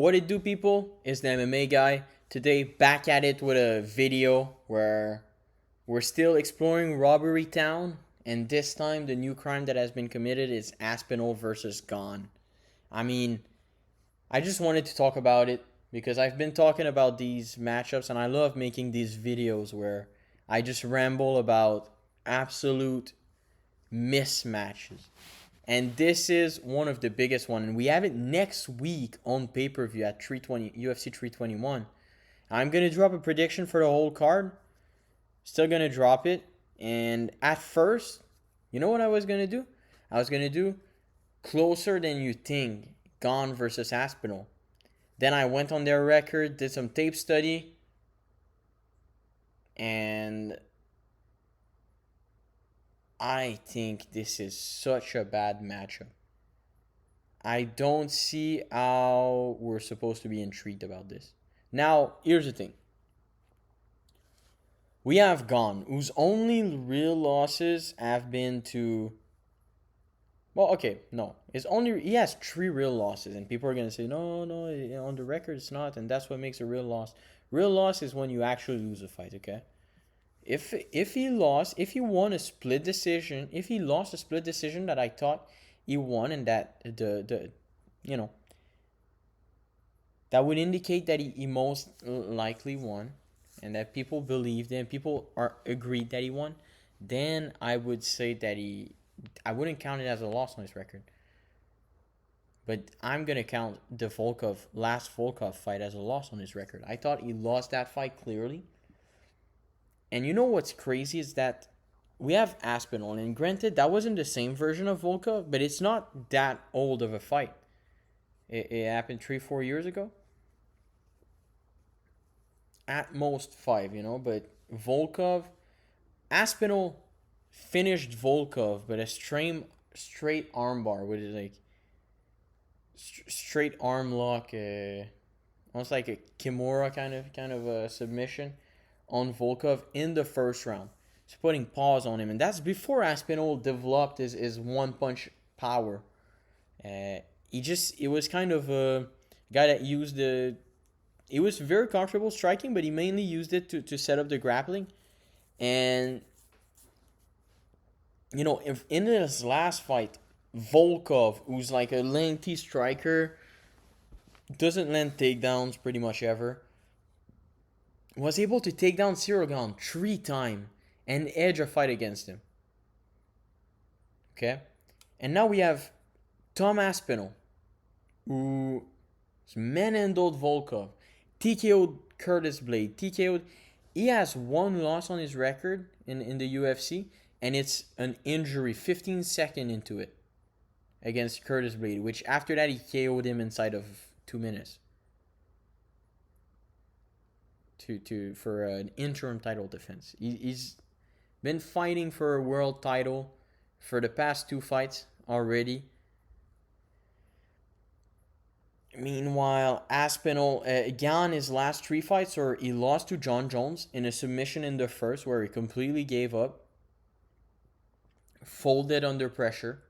What it do, people? It's the MMA guy. Today, back at it with a video where we're still exploring Robbery Town, and this time the new crime that has been committed is Aspinall versus Gane. I mean, I just wanted to talk about it because I've been talking about these matchups, and I love making these videos where I just ramble about absolute mismatches. And this is one of the biggest one, and we have it next week on pay-per-view at 320 UFC 321. I'm gonna drop a prediction for the whole card. Still gonna drop it. And at first, you know what I was gonna do? I was gonna do closer than you think, Gane versus Aspinall. Then I went on their record, did some tape study, and I think this is such a bad matchup. I don't see how we're supposed to be intrigued about this. Now, here's the thing. We have Gane, whose only real losses have been to. Well, okay, no. He has 3 real losses, and people are gonna say, no, no, on the record it's not, and that's what makes a real loss. Real loss is when you actually lose a fight, okay? If he won a split decision, if he lost a split decision that I thought he won, and that the you know that would indicate that he most likely won, and that people believed and people are agreed that he won, then I would say that I wouldn't count it as a loss on his record. But I'm gonna count the last Volkov fight as a loss on his record. I thought he lost that fight clearly. And you know what's crazy is that we have Aspinall, and granted, that wasn't the same version of Volkov, but it's not that old of a fight. It happened 3-4 years ago. At most 5, but Aspinall finished Volkov, but a straight armbar with like straight arm lock, almost like a Kimura kind of a submission on Volkov in the first round. It's putting pause on him, and that's before Aspinall developed his one punch power. It was kind of a guy that used he was very comfortable striking, but he mainly used it to set up the grappling. And if in his last fight, Volkov, who's like a lengthy striker, doesn't land takedowns pretty much ever, was able to take down Ciryl 3 times and edge a fight against him. Okay? And now we have Tom Aspinall, who manhandled Volkov, TKO'd Curtis Blade, TKO'd. He has 1 loss on his record in the UFC, and it's an injury 15 seconds into it against Curtis Blade, which after that he KO'd him inside of 2 minutes. For an interim title defense. He's been fighting for a world title for the past 2 fights already. Meanwhile, Aspinall, Gane, his last 3 fights, or he lost to John Jones in a submission in the first where he completely gave up, folded under pressure.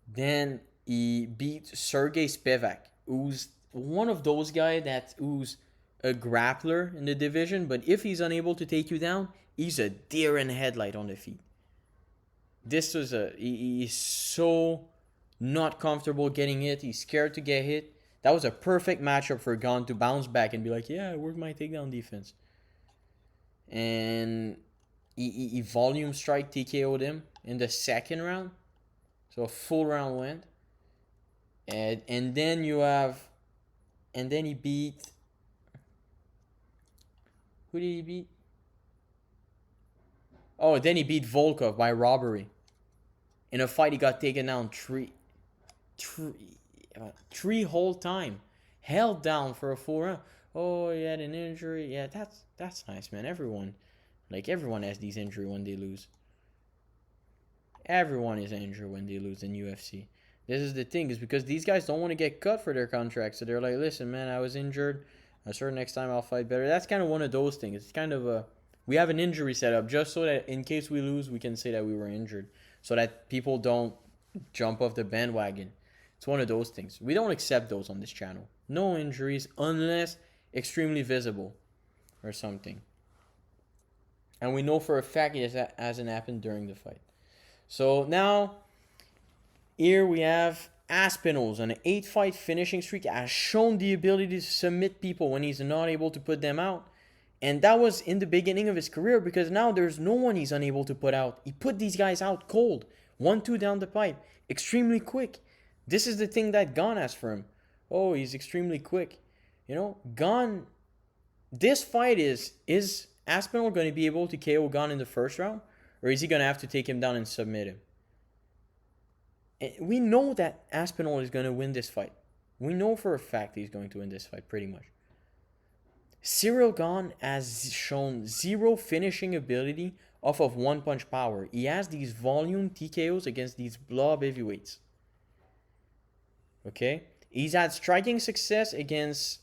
Then he beat Sergey Spivak, who's one of those guys who's a grappler in the division, but if he's unable to take you down, he's a deer in headlight on the feet. He's so not comfortable getting hit. He's scared to get hit. That was a perfect matchup for Gane to bounce back and be like, yeah, I worked my takedown defense. And he volume strike TKO'd him in the second round. So a full round went. And then he beat. Who did he beat? Oh, then he beat Volkov by robbery. In a fight, he got taken down three whole time, held down for a full round. Oh, he had an injury. Yeah, that's nice, man. Everyone has these injuries when they lose. Everyone is injured when they lose in UFC. This is the thing, is because these guys don't want to get cut for their contracts. So they're like, listen, man, I was injured. I'm sure next time I'll fight better. That's kind of one of those things. It's kind of we have an injury set up just so that in case we lose, we can say that we were injured. So that people don't jump off the bandwagon. It's one of those things. We don't accept those on this channel. No injuries unless extremely visible or something. And we know for a fact it hasn't happened during the fight. So now, here we have Aspinall's on an 8-fight finishing streak, has shown the ability to submit people when he's not able to put them out. And that was in the beginning of his career, because now there's no one he's unable to put out. He put these guys out cold. 1-2 down the pipe. Extremely quick. This is the thing that Gane has for him. Oh, he's extremely quick. You know, Gane, this fight is Aspinall going to be able to KO Gane in the first round? Or is he going to have to take him down and submit him? And we know that Aspinall is going to win this fight. We know for a fact he's going to win this fight, pretty much. Ciryl Gane has shown zero finishing ability off of one-punch power. He has these volume TKOs against these blob heavyweights. Okay? He's had striking success against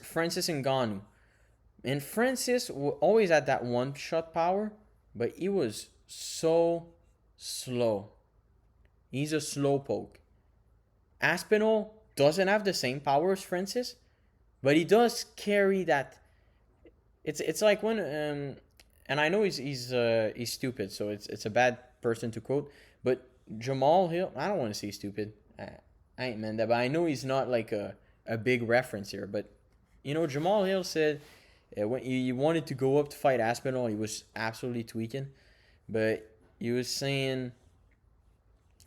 Francis Ngannou. And Francis always had that one-shot power, but he was so slow. He's a slow poke. Aspinall doesn't have the same power as Francis, but he does carry that. It's like when and I know he's stupid, so it's a bad person to quote. But Jamal Hill, I don't want to say stupid. I ain't meant that, but I know he's not like a big reference here. But you know, Jamal Hill said when he wanted to go up to fight Aspinall, he was absolutely tweaking. But he was saying,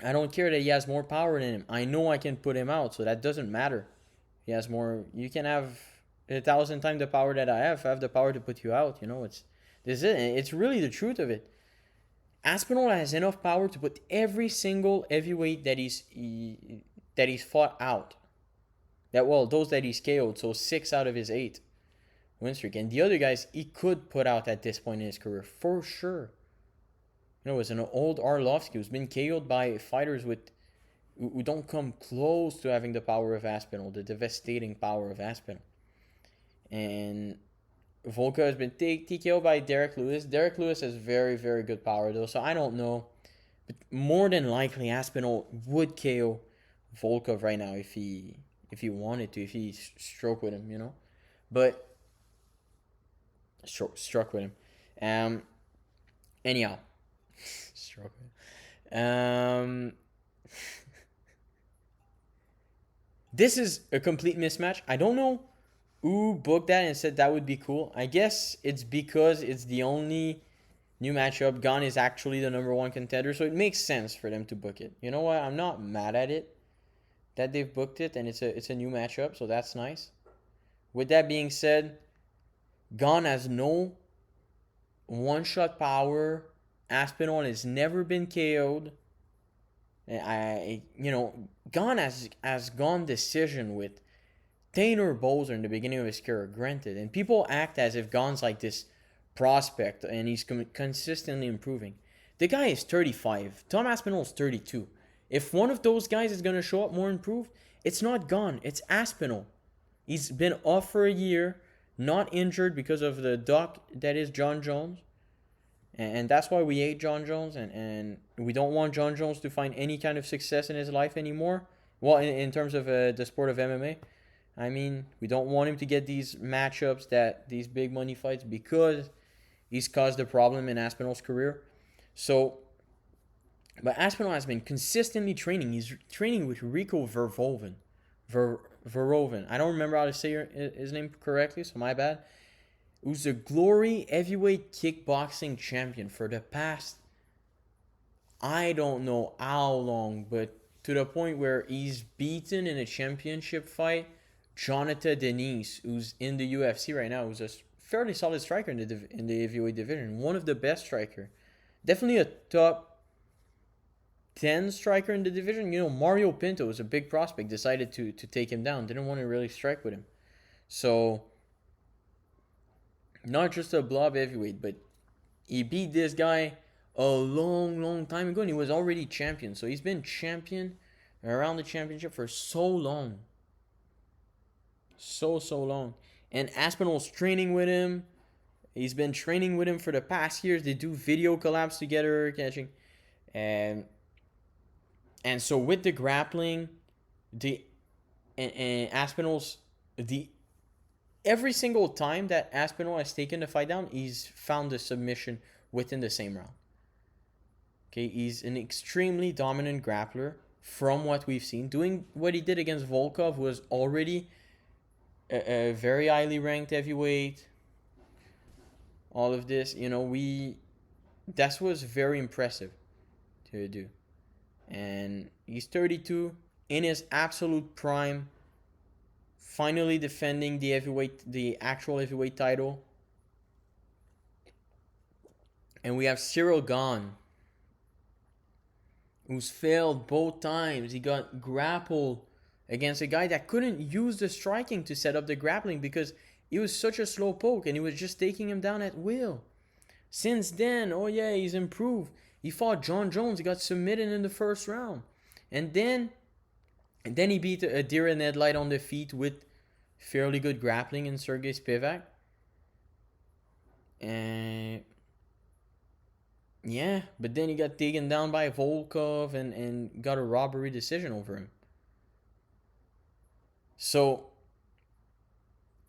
I don't care that he has more power than him. I know I can put him out, so that doesn't matter. He has more. You can have 1,000 times the power that I have. I have the power to put you out. You know, it's really the truth of it. Aspinall has enough power to put every single heavyweight that he's fought out. Those that he's KO'd, so 6 out of his 8 win streak. And the other guys he could put out at this point in his career for sure. You know, it was an old Arlovsky who's been KO'd by fighters who don't come close to having the power of Aspinall, the devastating power of Aspinall. And Volka has been TKO'd by Derek Lewis. Derek Lewis has very, very good power, though, so I don't know. But more than likely, Aspinall would KO Volkov right now if he wanted to, if he struck with him, you know. But struck with him. Anyhow, struck with him. This is a complete mismatch. I don't know who booked that and said that would be cool. I guess it's because it's the only new matchup. Gane is actually the number 1 contender, so it makes sense for them to book it. You know what? I'm not mad at it that they've booked it, and it's a new matchup, so that's nice. With that being said, Gane has no one-shot power. Aspinall has never been KO'd. Gane has gone decision with Tanner Bowser in the beginning of his career, granted. And people act as if Gane's like this prospect and he's consistently improving. The guy is 35. Tom Aspinall is 32. If one of those guys is going to show up more improved, it's not Gane, it's Aspinall. He's been off for a year, not injured because of the doc that is John Jones. And that's why we hate John Jones, and we don't want John Jones to find any kind of success in his life anymore. Well, in terms of the sport of MMA. I mean, we don't want him to get these matchups, these big money fights, because he's caused a problem in Aspinall's career. So, but Aspinall has been consistently training. He's training with Rico Verhoeven. Verhoeven. I don't remember how to say his name correctly, so my bad. Who's a Glory heavyweight kickboxing champion for the past, I don't know how long, but to the point where he's beaten in a championship fight Jonathan Denise, who's in the UFC right now, who's a fairly solid striker in the heavyweight division, one of the best striker, definitely a top 10 striker in the division. You know, Mario Pinto was a big prospect, decided to take him down, didn't want to really strike with him. So, not just a blob heavyweight, but he beat this guy a long time ago, and he was already champion. So he's been champion around the championship for so long. So long. And Aspinall's training with him. He's been training with him for the past years. They do video collabs together, catching. And so with the grappling, and Aspinall's the every single time that Aspinall has taken the fight down, he's found a submission within the same round. Okay, he's an extremely dominant grappler from what we've seen. Doing what he did against Volkov, who was already a very highly ranked heavyweight. All of this, that was very impressive to do. And he's 32, in his absolute prime, finally defending the actual heavyweight title. And we have Ciryl Gane, who's failed both times. He got grappled against a guy that couldn't use the striking to set up the grappling because he was such a slow poke and he was just taking him down at will. Since then, oh yeah, he's improved. He fought John Jones. He got submitted in the first round. And then he beat a deer in headlight on the feet with fairly good grappling in Sergey Spivak. And yeah, but then he got taken down by Volkov and got a robbery decision over him. So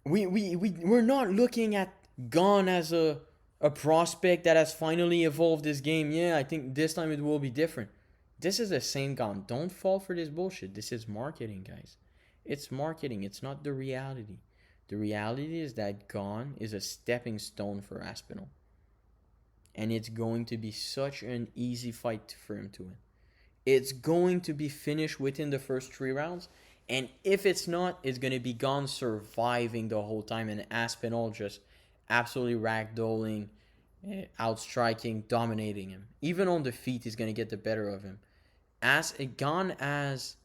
we're not looking at Gane as a prospect that has finally evolved this game. Yeah, I think this time it will be different. This is the same Gane. Don't fall for this bullshit. This is marketing, guys. It's marketing. It's not the reality. The reality is that Gane is a stepping stone for Aspinall. And it's going to be such an easy fight for him to win. It's going to be finished within the first 3 rounds. And if it's not, it's going to be Gane surviving the whole time and Aspinall just absolutely ragdolling, outstriking, dominating him. Even on the feet, he's going to get the better of him. Gane as,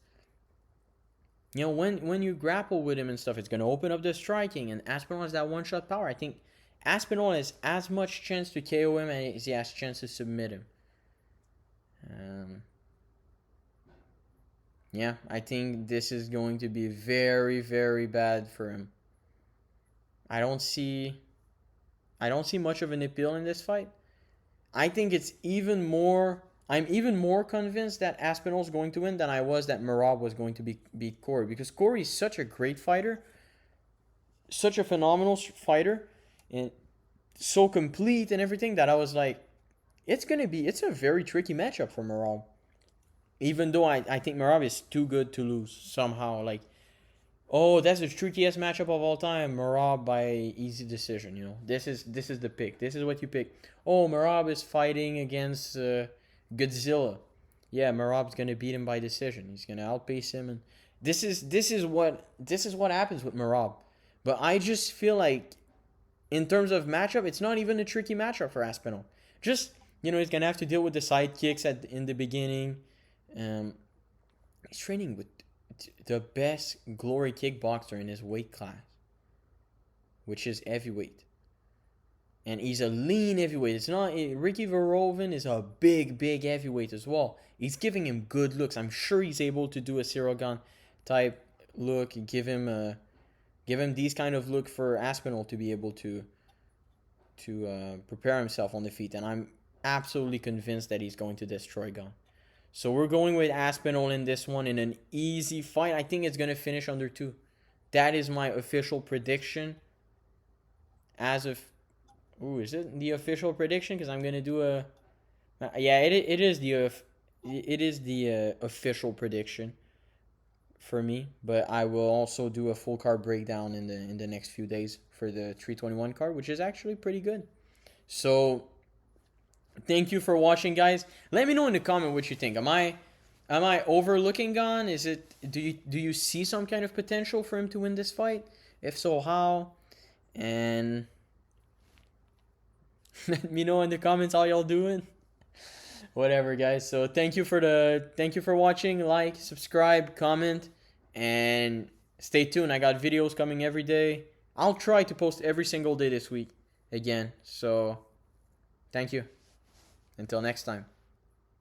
when you grapple with him and stuff, it's going to open up the striking. And Aspinall has that one-shot power. I think Aspinall has as much chance to KO him as he has chance to submit him. Yeah, I think this is going to be very, very bad for him. I don't see much of an appeal in this fight. I think I'm even more convinced that Aspinall's going to win than I was that Merab was going to beat Corey. Because Corey is such a great fighter, such a phenomenal fighter, and so complete and everything that I was like, it's a very tricky matchup for Merab. Even though I think Merab is too good to lose somehow. Like, oh, that's the trickiest matchup of all time. Merab by easy decision. This is the pick. This is what you pick. Oh, Merab is fighting against Godzilla. Yeah, Merab's gonna beat him by decision. He's gonna outpace him, and this is what happens with Merab. But I just feel like, in terms of matchup, it's not even a tricky matchup for Aspinall. Just he's gonna have to deal with the side kicks in the beginning. He's training with the best glory kickboxer in his weight class, which is heavyweight. And he's a lean heavyweight. It's not Ricky Verhoeven is a big heavyweight as well. He's giving him good looks. I'm sure he's able to do a Ciryl Gane type look. Give him these kind of look for Aspinall to be able to prepare himself on the feet. And I'm absolutely convinced that he's going to destroy Gane. So we're going with Aspinall in this one in an easy fight. I think it's going to finish under 2. That is my official prediction. As of... Ooh, is it the official prediction? Because I'm going to do a... Yeah, it is the official prediction for me. But I will also do a full card breakdown in the next few days for the 321 card, which is actually pretty good. So... thank you for watching, guys. Let me know in the comment what you think. Am I overlooking Gane? Is it do you see some kind of potential for him to win this fight? If so, how? And let me know in the comments how y'all doing. Whatever, guys. So thank you for watching. Like, subscribe, comment, and stay tuned. I got videos coming every day. I'll try to post every single day this week again. So thank you. Until next time.